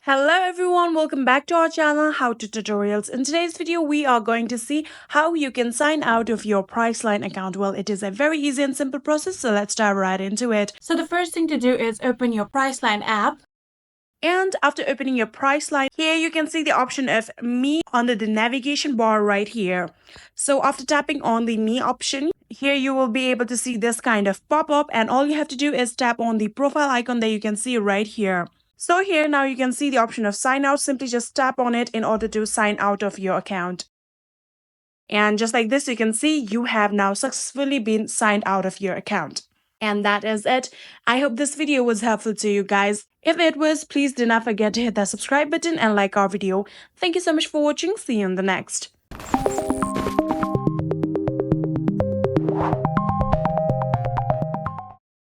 Hello everyone, welcome back to our channel How to Tutorials. In today's video we are going to see how you can sign out of your Priceline account. Well, it is a very easy and simple process, so let's dive right into it. So the first thing to do is open your Priceline app. And after opening your Priceline, here you can see the option of Me under the navigation bar right here. So after tapping on the Me option, here you will be able to see this kind of pop-up, and all you have to do is tap on the profile icon that you can see right here. So here now you can see the option of sign out. Simply just tap on it in order to sign out of your account. And just like this, you can see you have now successfully been signed out of your account. And that is it. I hope this video was helpful to you guys. If it was, please do not forget to hit that subscribe button and like our video. Thank you so much for watching. See you in the next.